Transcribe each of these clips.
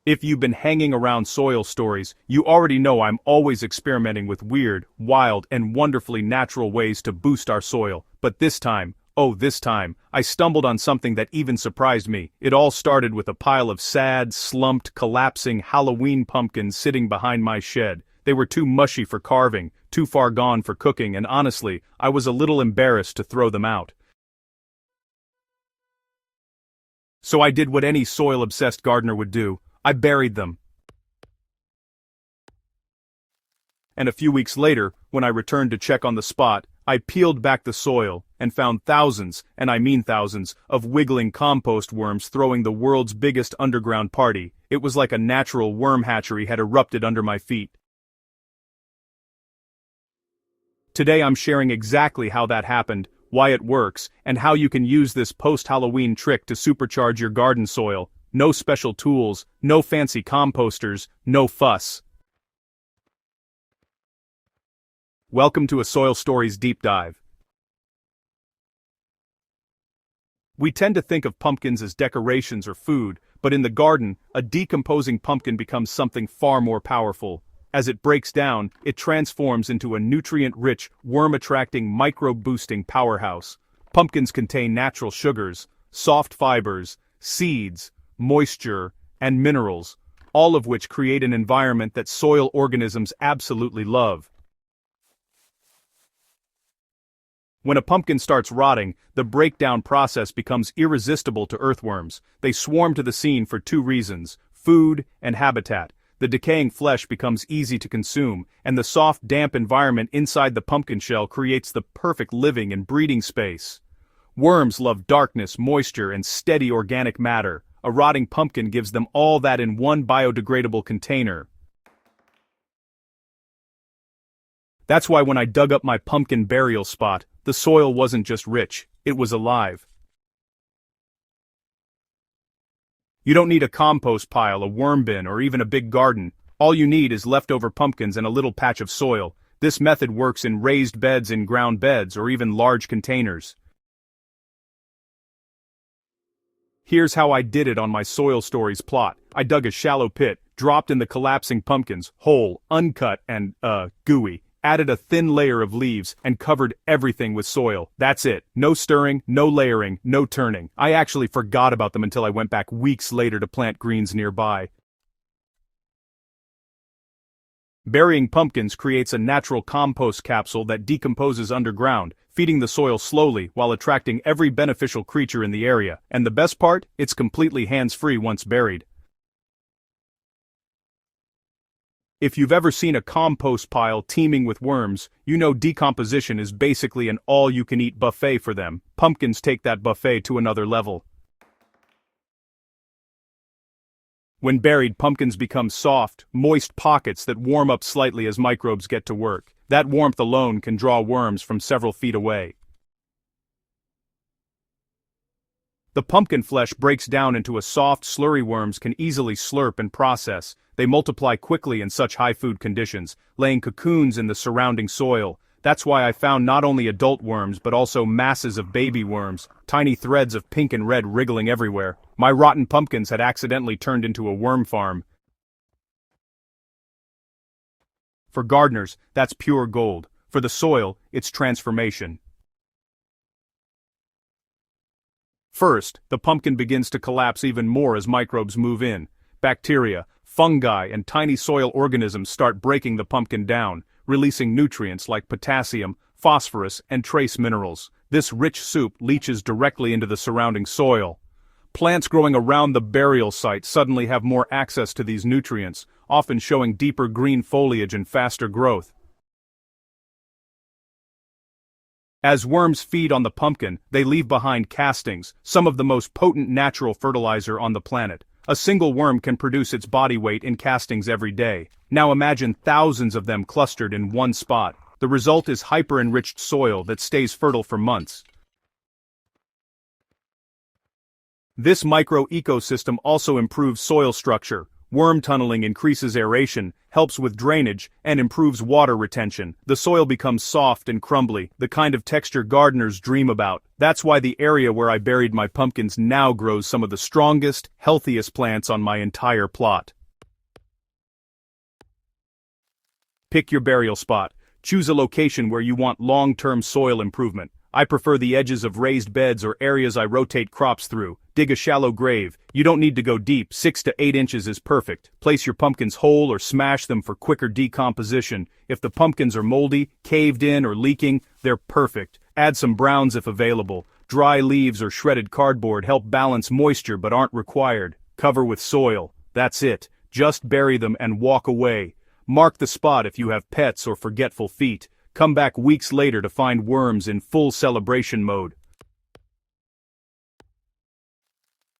If you've been hanging around soil stories, you already know I'm always experimenting with weird, wild, and wonderfully natural ways to boost our soil. But this time, I stumbled on something that even surprised me. It all started with a pile of sad, slumped, collapsing Halloween pumpkins sitting behind my shed. They were too mushy for carving, too far gone for cooking, and honestly, I was a little embarrassed to throw them out. So I did what any soil-obsessed gardener would do. I buried them. And a few weeks later, when I returned to check on the spot, I peeled back the soil and found thousands, and I mean thousands, of wiggling compost worms throwing the world's biggest underground party. It was like a natural worm hatchery had erupted under my feet. Today I'm sharing exactly how that happened, why it works, and how you can use this post-Halloween trick to supercharge your garden soil. No special tools, no fancy composters, no fuss. Welcome to a Soil Stories Deep Dive. We tend to think of pumpkins as decorations or food, but in the garden, a decomposing pumpkin becomes something far more powerful. As it breaks down, it transforms into a nutrient-rich, worm-attracting, microbe-boosting powerhouse. Pumpkins contain natural sugars, soft fibers, seeds, moisture, and minerals, all of which create an environment that soil organisms absolutely love. When a pumpkin starts rotting, the breakdown process becomes irresistible to earthworms. They swarm to the scene for two reasons: food and habitat. The decaying flesh becomes easy to consume, and the soft, damp environment inside the pumpkin shell creates the perfect living and breeding space. Worms love darkness, moisture, and steady organic matter. A rotting pumpkin gives them all that in one biodegradable container. That's why when I dug up my pumpkin burial spot, the soil wasn't just rich, it was alive. You don't need a compost pile, a worm bin, or even a big garden. All you need is leftover pumpkins and a little patch of soil. This method works in raised beds, in ground beds, or even large containers. Here's how I did it on my Soil Stories plot. I dug a shallow pit, dropped in the collapsing pumpkins, whole, uncut, and, gooey. Added a thin layer of leaves, and covered everything with soil. That's it. No stirring, no layering, no turning. I actually forgot about them until I went back weeks later to plant greens nearby. Burying pumpkins creates a natural compost capsule that decomposes underground, feeding the soil slowly while attracting every beneficial creature in the area. And the best part? It's completely hands-free once buried. If you've ever seen a compost pile teeming with worms, you know decomposition is basically an all-you-can-eat buffet for them. Pumpkins take that buffet to another level. When buried, pumpkins become soft, moist pockets that warm up slightly as microbes get to work. That warmth alone can draw worms from several feet away. The pumpkin flesh breaks down into a soft, slurry worms can easily slurp and process. They multiply quickly in such high food conditions, laying cocoons in the surrounding soil. That's why I found not only adult worms but also masses of baby worms, tiny threads of pink and red wriggling everywhere. My rotten pumpkins had accidentally turned into a worm farm. For gardeners, that's pure gold. For the soil, it's transformation. First, the pumpkin begins to collapse even more as microbes move in. Bacteria, fungi, and tiny soil organisms start breaking the pumpkin down, releasing nutrients like potassium, phosphorus, and trace minerals. This rich soup leaches directly into the surrounding soil. Plants growing around the burial site suddenly have more access to these nutrients, often showing deeper green foliage and faster growth. As worms feed on the pumpkin, they leave behind castings, some of the most potent natural fertilizer on the planet. A single worm can produce its body weight in castings every day. Now imagine thousands of them clustered in one spot. The result is hyper-enriched soil that stays fertile for months. This micro-ecosystem also improves soil structure. Worm tunneling increases aeration, helps with drainage, and improves water retention. The soil becomes soft and crumbly, the kind of texture gardeners dream about. That's why the area where I buried my pumpkins now grows some of the strongest, healthiest plants on my entire plot. Pick your burial spot. Choose a location where you want long-term soil improvement. I prefer the edges of raised beds or areas I rotate crops through. Dig a shallow grave. You don't need to go deep, 6 to 8 inches is perfect. Place your pumpkins whole or smash them for quicker decomposition. If the pumpkins are moldy, caved in, or leaking, they're perfect. Add some browns if available. Dry leaves or shredded cardboard help balance moisture but aren't required. Cover with soil. That's it. Just bury them and walk away. Mark the spot if you have pets or forgetful feet. Come back weeks later to find worms in full celebration mode.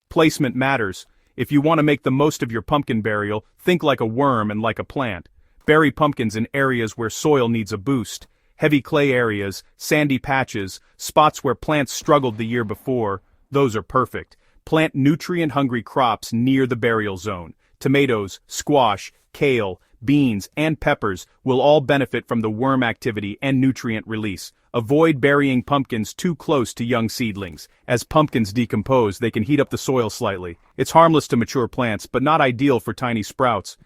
Placement matters. If you want to make the most of your pumpkin burial, think like a worm and like a plant. Bury pumpkins in areas where soil needs a boost. Heavy clay areas, sandy patches, spots where plants struggled the year before, those are perfect. Plant nutrient-hungry crops near the burial zone. Tomatoes, squash, kale, beans, and peppers will all benefit from the worm activity and nutrient release. Avoid burying pumpkins too close to young seedlings. As pumpkins decompose, they can heat up the soil slightly. It's harmless to mature plants, but not ideal for tiny sprouts.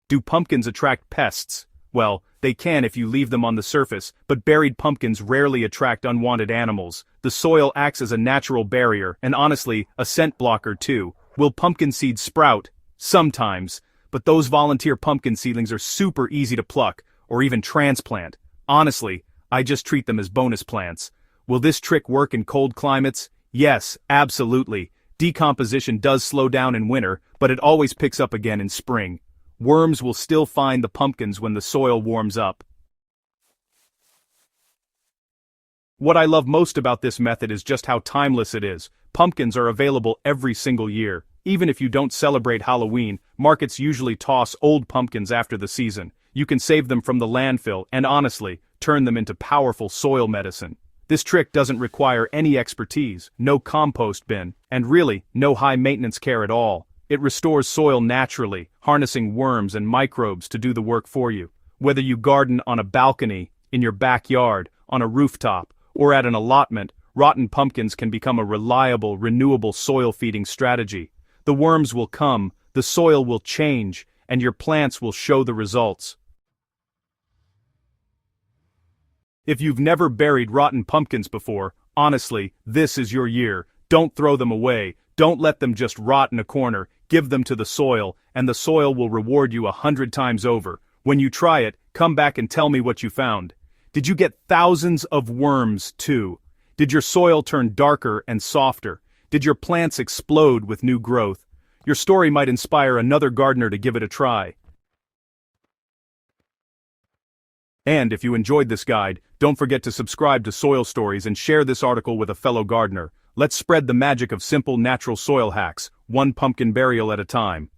Do pumpkins attract pests? Well, they can if you leave them on the surface, but buried pumpkins rarely attract unwanted animals. The soil acts as a natural barrier, and honestly, a scent blocker too. Will pumpkin seeds sprout? Sometimes, but those volunteer pumpkin seedlings are super easy to pluck, or even transplant. Honestly, I just treat them as bonus plants. Will this trick work in cold climates? Yes, absolutely. Decomposition does slow down in winter, but it always picks up again in spring. Worms will still find the pumpkins when the soil warms up. What I love most about this method is just how timeless it is. Pumpkins are available every single year. Even if you don't celebrate Halloween, markets usually toss old pumpkins after the season. You can save them from the landfill and honestly, turn them into powerful soil medicine. This trick doesn't require any expertise, no compost bin, and really, no high maintenance care at all. It restores soil naturally, harnessing worms and microbes to do the work for you. Whether you garden on a balcony, in your backyard, on a rooftop, or at an allotment, rotten pumpkins can become a reliable, renewable soil feeding strategy. The worms will come, the soil will change, and your plants will show the results. If you've never buried rotten pumpkins before, honestly, this is your year. Don't throw them away. Don't let them just rot in a corner. Give them to the soil, and the soil will reward you 100 times over. When you try it, come back and tell me what you found. Did you get thousands of worms, too? Did your soil turn darker and softer? Did your plants explode with new growth? Your story might inspire another gardener to give it a try. And if you enjoyed this guide, don't forget to subscribe to Soil Stories and share this article with a fellow gardener. Let's spread the magic of simple natural soil hacks, one pumpkin burial at a time.